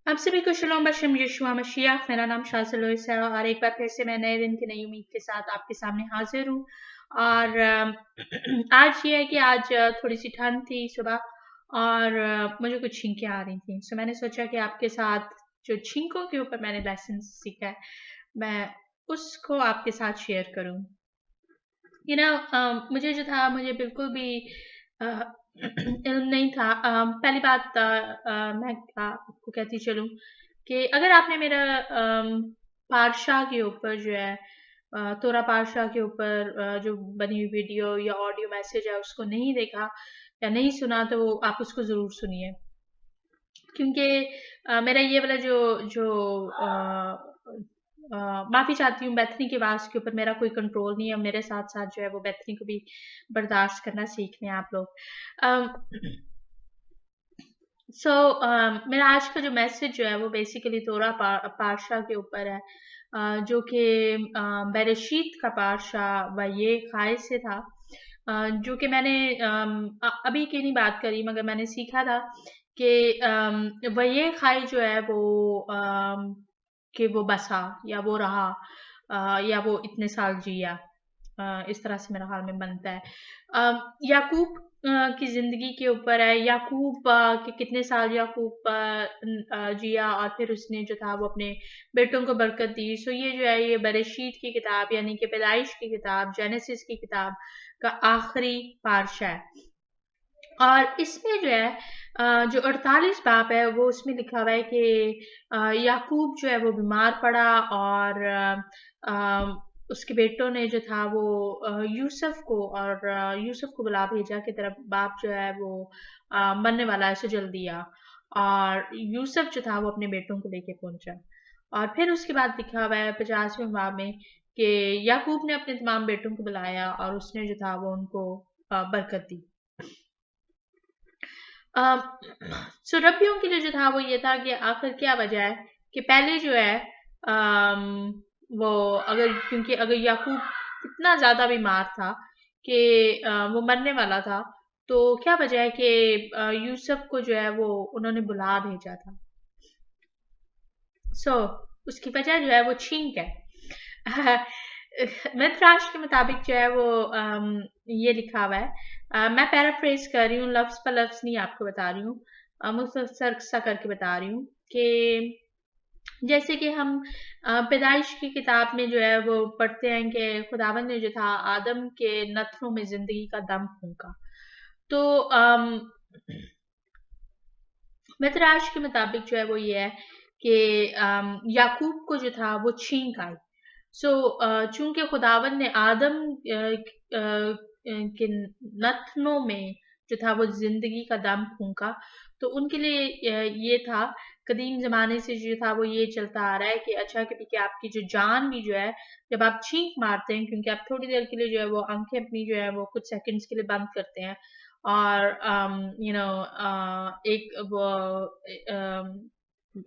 आप सभी को शलोम बशम यशुआ मशीह। मेरा नाम शाज़िल लुइस है और एक बार फिर से मैं नए दिन की नई उम्मीद के साथ आपके सामने हाजिर हूँ। और आज ये है कि आज थोड़ी सी ठंड थी सुबह और मुझे कुछ छींकें आ रही थी। सो मैंने सोचा कि आपके साथ जो छींकों के ऊपर मैंने लेसन सीखा है मैं उसको आपके साथ शेयर करूँ। मुझे जो था मुझे बिल्कुल भी इल्म नहीं था। पहली बात मैं आपको कहती चलूँ कि अगर आपने मेरा पादशाह के ऊपर जो है तोरा पादशाह के ऊपर जो बनी हुई वीडियो या ऑडियो मैसेज है उसको नहीं देखा या नहीं सुना तो आप उसको ज़रूर सुनिए। क्योंकि मेरा ये वाला जो जो माफ़ी चाहती हूँ, बेथनी की आवाज़ के ऊपर मेरा कोई कंट्रोल नहीं है। मेरे साथ-साथ जो है वो बेथनी को भी बर्दाश्त करना सीख लें आप लोग। अम, मेरा आज का जो मैसेज जो है वो बेसिकली तोरा पादशाह के ऊपर है, जो कि बेरेशीत का पादशाह व ये खाए से था। जो कि मैंने अभी की नहीं बात करी मगर मैंने सीखा था कि वही खाई जो है वो कि वो बसा या वो रहा या वो इतने साल जिया। इस तरह से मेरा हाल में बनता है। याकूब की ज़िंदगी के ऊपर है। याकूब के कितने साल याकूब जिया और फिर उसने जो था वो अपने बेटों को बरकत दी। सो ये जो है ये बरशीत की किताब यानी कि पैदाइश की किताब जेनेसिस की किताब का आखिरी पार्शा है। और इसमें जो है जो 48 बाब है वो उसमें लिखा हुआ है कि याकूब जो है वो बीमार पड़ा और उसके बेटों ने जो था वो यूसुफ को बुला भेजा कि तेरा बाप जो है वो मरने वाला है, सो जल्दी आ। और यूसुफ जो था वो अपने बेटों को लेके पहुंचा। और फिर उसके बाद लिखा हुआ है 50वें बाब में कि याकूब ने अपने तमाम बेटों को बुलाया और उसने जो था वो उनको बरकत दी। अ, सो रब्बियों के लिए जो था वो ये था कि आखिर क्या वजह है कि पहले जो है वो अगर क्योंकि अगर याकूब इतना ज्यादा बीमार था कि वो मरने वाला था तो क्या वजह है कि यूसुफ को जो है वो उन्होंने बुला भेजा था। उसकी वजह जो है वो छींक है। मिथराज के मुताबिक जो है वो ये लिखा हुआ है। मैं पैराफ्रेज कर रही हूँ, लफ्ज पर लफ्ज नहीं आपको बता रही हूँ, मुख्तसर सा करके बता रही हूँ कि जैसे कि हम पैदाइश की किताब में जो है वो पढ़ते हैं कि खुदावन ने जो था आदम के नथनों में जिंदगी का दम फूंका। तो मितराज के मुताबिक जो है वो ये है कि याकूब को जो था वो छींक आई। चूंकि खुदावन ने आदम के नथनों में जो था वो जिंदगी का दम फूंका तो उनके लिए ये था। कदीम जमाने से जो था वो ये चलता आ रहा है कि अच्छा कि आपकी जो जान भी जो है जब आप छींक मारते हैं क्योंकि आप थोड़ी देर के लिए जो है वो आंखें अपनी जो है वो कुछ सेकंड्स के लिए बंद करते हैं और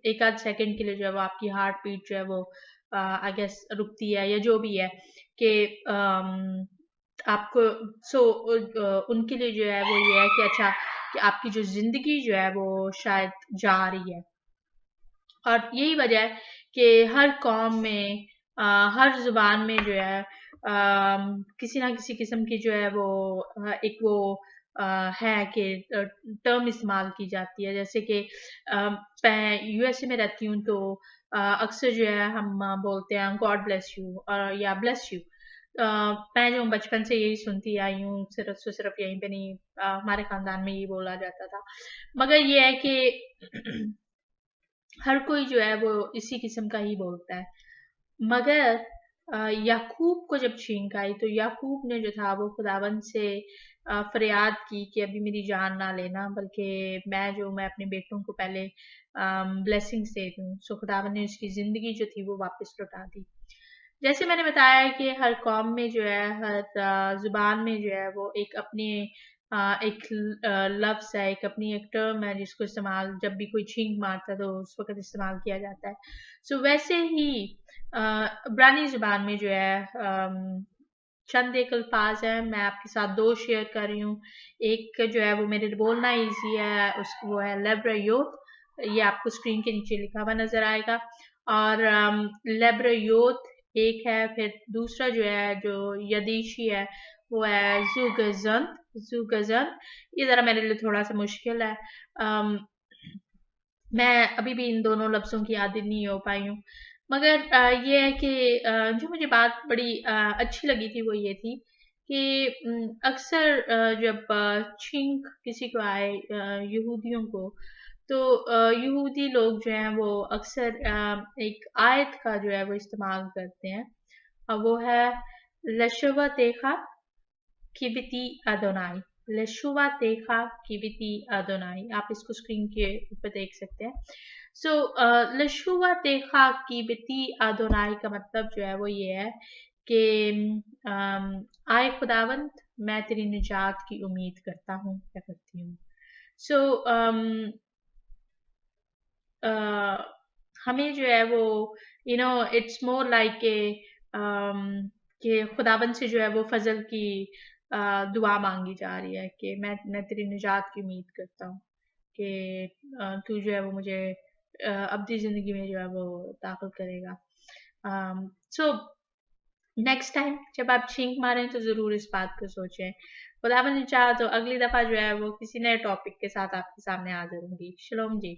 एक आध सेकंड के लिए जो है वो आपकी हार्ट बीट जो है वो आई गेस रुकती है या जो भी है कि आपको उनके लिए जो है वो ये है कि अच्छा कि आपकी जो जिंदगी जो है वो शायद जा रही है। और यही वजह है कि हर कौम में हर जुबान में जो है किसी ना किसी किस्म की जो है वो एक वो है कि टर्म इस्तेमाल की जाती है। जैसे कि मैं यूएसए में रहती हूँ तो अक्सर जो है हम बोलते हैं गॉड ब्लेस यू और या ब्लेस यू। मैं जो बचपन से यही सुनती आई हूँ सिर्फ यहीं पे नहीं, हमारे खानदान में यही बोला जाता था। मगर ये है कि हर कोई जो है वो इसी किस्म का ही बोलता है। मगर याकूब को जब छींक आई तो याकूब ने जो था वो खुदावन से फरियाद की कि अभी मेरी जान ना लेना बल्कि मैं अपने बेटों को पहले ब्लेसिंग्स दे दूं। सो खुदावन ने उसकी जिंदगी जो थी वो वापस लौटा दी। जैसे मैंने बताया कि हर कौम में जो है हर जुबान में जो है वो एक अपनी एक लफ्ज है, एक अपनी एक टर्म है जिसको इस्तेमाल जब भी कोई छींक मारता है तो उस वक्त इस्तेमाल किया जाता है। वैसे ही इब्रानी ज़ुबान में जो है चंद एक अल्फाज हैं, मैं आपके साथ दो शेयर कर रही हूँ। एक जो है वो मेरे लिए बोलना ईजी है, उस वो है लेब्रायोत ये आपको स्क्रीन के नीचे लिखा हुआ नजर आएगा। और लेब्रयोथ एक है, फिर दूसरा जो है जो यदीशी है वो है जुगजन। जुगजन ये जरा मेरे लिए थोड़ा सा मुश्किल है। मैं अभी भी इन दोनों लफ्ज़ों की आदि नहीं हो पाई हूँ। मगर ये है कि जो मुझे बात बड़ी अच्छी लगी थी वो ये थी कि अक्सर जब छींक किसी को आए यहूदियों को, तो यहूदी लोग जो हैं वो अक्सर एक आयत का जो है वो इस्तेमाल करते हैं, और वो है लशवतेखा किबिती अदोनाई। लशुवातेखा किबिती अदोनाई, आप इसको स्क्रीन के ऊपर देख सकते हैं। सो लशुवातेखा किबिती अदोनाई का मतलब जो है वो ये है कि आए खुदावंत, मैं तेरी निजात की उम्मीद करता हूँ या करती हूँ। सो हमें जो है वो इट्स मोर लाइक कि खुदाबंद से जो है वो फजल की दुआ मांगी जा रही है कि मैं तेरी निजात की उम्मीद करता हूँ कि तू जो है वो मुझे अब्दी जिंदगी में जो है वो दाखिल करेगा। सो नेक्स्ट टाइम जब आप छींक मारें तो जरूर इस बात को सोचें। खुदाबंद ने चाहा तो अगली दफा जो है वो किसी नए टॉपिक के साथ आपके सामने हाजिर होंगी। शलोम जी।